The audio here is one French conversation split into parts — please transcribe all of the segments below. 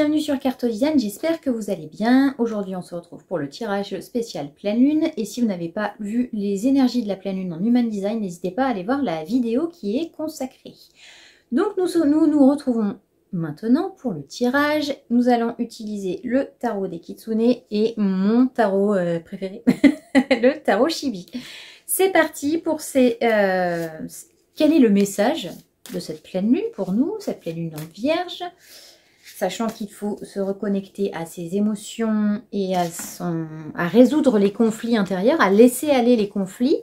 bienvenue sur Carto Design, j'espère que vous allez bien. Aujourd'hui on se retrouve pour le tirage spécial pleine lune et si vous n'avez pas vu les énergies de la pleine lune en Human Design, n'hésitez pas à aller voir la vidéo qui est consacrée. Donc nous retrouvons maintenant pour le tirage. Nous allons utiliser le tarot des Kitsune et mon tarot préféré, le tarot Chibi. C'est parti pour ces... quel est le message de cette pleine lune pour nous, cette pleine lune en Vierge, sachant qu'il faut se reconnecter à ses émotions et à résoudre les conflits intérieurs, à laisser aller les conflits.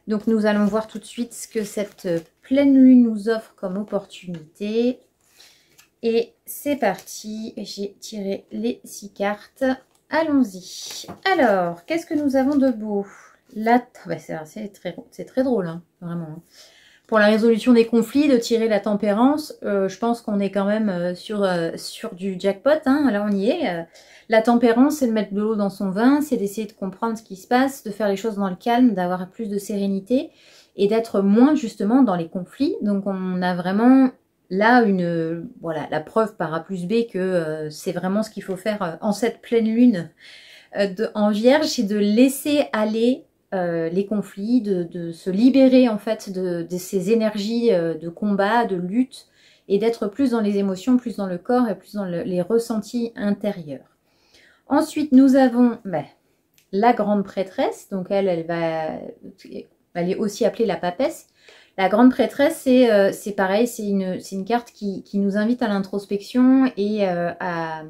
Donc nous allons voir tout de suite ce que cette pleine lune nous offre comme opportunité. Et c'est parti, j'ai tiré les 6 cartes. Allons-y. Alors, qu'est-ce que nous avons de beau? Là, bah, c'est très drôle, hein, vraiment. Hein. Pour la résolution des conflits, de tirer la tempérance, je pense qu'on est quand même sur du jackpot. Hein, là, on y est. La tempérance, c'est de mettre de l'eau dans son vin, c'est d'essayer de comprendre ce qui se passe, de faire les choses dans le calme, d'avoir plus de sérénité et d'être moins justement dans les conflits. Donc, on a vraiment là voilà, la preuve par A plus B que c'est vraiment ce qu'il faut faire en cette pleine lune en Vierge, c'est de laisser aller les conflits, de se libérer en fait de ces énergies de combat, de lutte et d'être plus dans les émotions, plus dans le corps et plus dans les ressentis intérieurs. Ensuite, nous avons la grande prêtresse, donc elle est aussi appelée la papesse. La grande prêtresse, c'est pareil, c'est une carte qui nous invite à l'introspection et à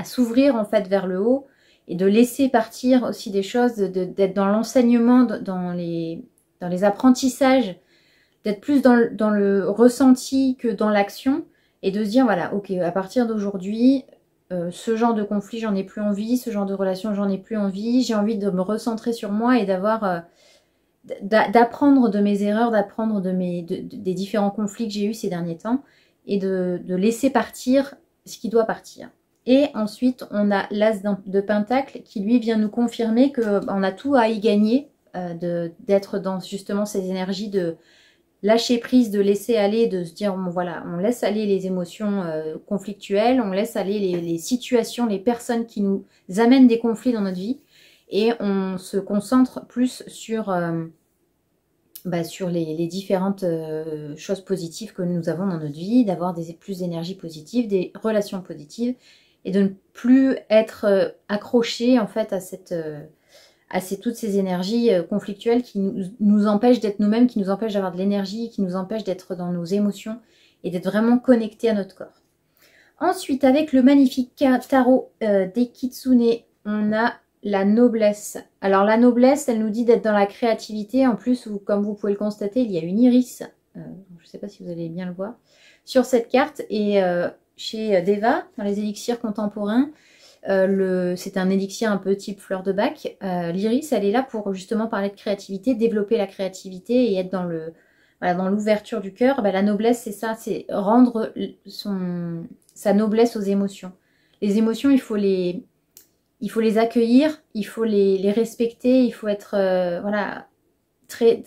s'ouvrir en fait vers le haut et de laisser partir aussi des choses, d'être dans l'enseignement, dans les apprentissages, d'être plus dans le ressenti que dans l'action et de se dire voilà, ok, à partir d'aujourd'hui, ce genre de conflit, j'en ai plus envie, ce genre de relation, j'en ai plus envie, j'ai envie de me recentrer sur moi et d'avoir... d'apprendre de mes erreurs, d'apprendre des différents conflits que j'ai eus ces derniers temps et de laisser partir ce qui doit partir. Et ensuite, on a l'As de Pentacle qui, lui, vient nous confirmer qu'on a tout à y gagner, d'être dans justement ces énergies de lâcher prise, de laisser aller, de se dire, bon, voilà, on laisse aller les émotions conflictuelles, on laisse aller les situations, les personnes qui nous amènent des conflits dans notre vie. Et on se concentre plus sur les différentes choses positives que nous avons dans notre vie, d'avoir plus d'énergie positive, des relations positives, et de ne plus être accroché en fait à toutes ces énergies conflictuelles qui nous empêchent d'être nous-mêmes, qui nous empêchent d'avoir de l'énergie, qui nous empêchent d'être dans nos émotions et d'être vraiment connectés à notre corps. Ensuite, avec le magnifique tarot des Kitsune, on a la noblesse. Alors la noblesse, elle nous dit d'être dans la créativité. En plus, comme vous pouvez le constater, il y a une iris. Je ne sais pas si vous allez bien le voir. Sur cette carte. Et chez Deva, dans les élixirs contemporains, c'est un élixir un peu type fleur de bac. L'iris, elle est là pour justement parler de créativité, développer la créativité et être dans l'ouverture du cœur. La noblesse, c'est ça, c'est rendre sa noblesse aux émotions. Les émotions, il faut les accueillir, il faut les respecter, il faut être voilà,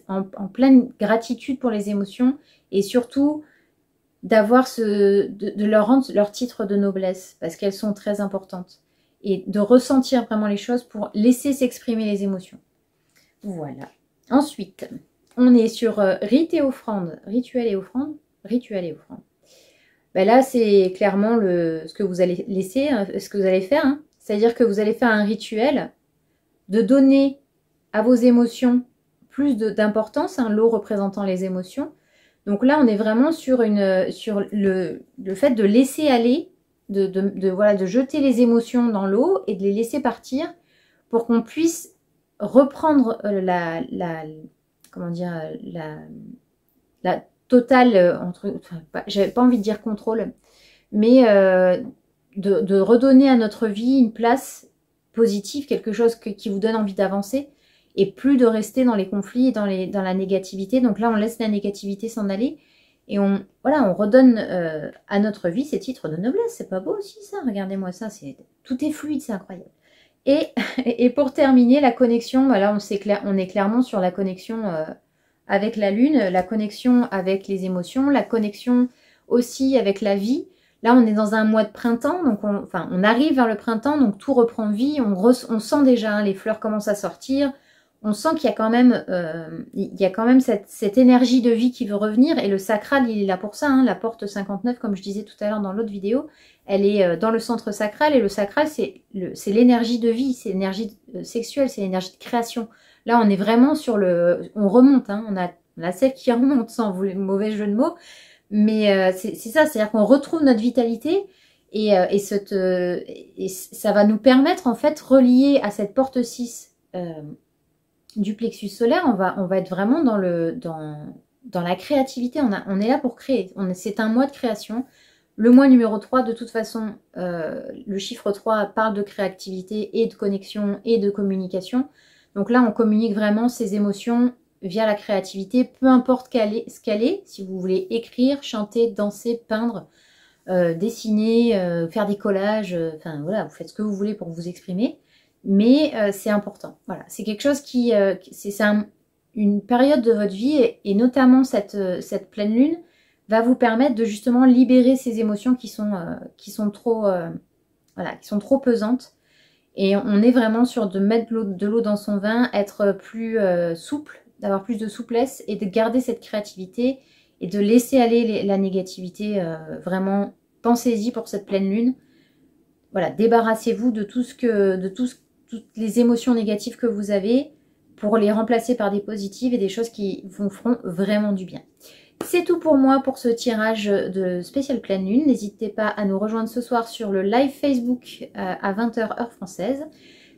en pleine gratitude pour les émotions et surtout d'avoir de leur rendre leur titre de noblesse parce qu'elles sont très importantes et de ressentir vraiment les choses pour laisser s'exprimer les émotions. Voilà. Ensuite, on est sur rite et offrande, rituel et offrande, rituel et offrande. Là, c'est clairement ce que vous allez laisser, ce que vous allez faire. Hein. C'est-à-dire que vous allez faire un rituel de donner à vos émotions plus d'importance, l'eau représentant les émotions. Donc là, on est vraiment sur le fait de laisser aller, de jeter les émotions dans l'eau et de les laisser partir pour qu'on puisse reprendre la totale, j'avais pas envie de dire contrôle, mais de redonner à notre vie une place positive, quelque chose qui vous donne envie d'avancer et plus de rester dans les conflits et dans la négativité. Donc là, on laisse la négativité s'en aller et on redonne à notre vie ces titres de noblesse. C'est pas beau aussi ça? Regardez-moi ça, tout est fluide, c'est incroyable. Et pour terminer, la connexion, là on est clairement sur la connexion avec la lune, la connexion avec les émotions, la connexion aussi avec la vie, Là, on est dans un mois de printemps, donc on arrive vers le printemps, donc tout reprend vie. On sent déjà, hein, les fleurs commencent à sortir. On sent qu'il y a quand même, cette énergie de vie qui veut revenir. Et le sacral, il est là pour ça. Hein. La porte 59, comme je disais tout à l'heure dans l'autre vidéo, elle est dans le centre sacral. Et le sacral, c'est l'énergie de vie, c'est l'énergie sexuelle, c'est l'énergie de création. Là, on est vraiment sur le... On remonte, hein. On a la sève qui remonte, sans mauvais jeu de mots. Mais c'est ça, c'est-à-dire qu'on retrouve notre vitalité et ça va nous permettre, en fait, relié à cette porte 6 du plexus solaire, on va être vraiment dans la créativité. On est là pour créer. C'est un mois de création. Le mois numéro 3, de toute façon, le chiffre 3 parle de créativité et de connexion et de communication. Donc là, on communique vraiment ses émotions via la créativité, peu importe ce qu'elle est, si vous voulez écrire, chanter, danser, peindre, dessiner, faire des collages, enfin voilà, vous faites ce que vous voulez pour vous exprimer, mais c'est important. Voilà, c'est quelque chose une période de votre vie, et notamment cette pleine lune va vous permettre de justement libérer ces émotions qui sont trop pesantes. Et on est vraiment sur de mettre de l'eau dans son vin, être plus souple, d'avoir plus de souplesse et de garder cette créativité et de laisser aller la négativité. Vraiment, pensez-y pour cette pleine lune. Voilà, débarrassez-vous de toutes les émotions négatives que vous avez pour les remplacer par des positives et des choses qui vous feront vraiment du bien. C'est tout pour moi pour ce tirage de spécial pleine lune. N'hésitez pas à nous rejoindre ce soir sur le live Facebook à 20 h heure française.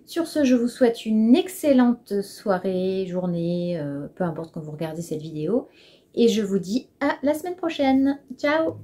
Sur ce, je vous souhaite une excellente soirée, journée, peu importe quand vous regardez cette vidéo. Et je vous dis à la semaine prochaine. Ciao!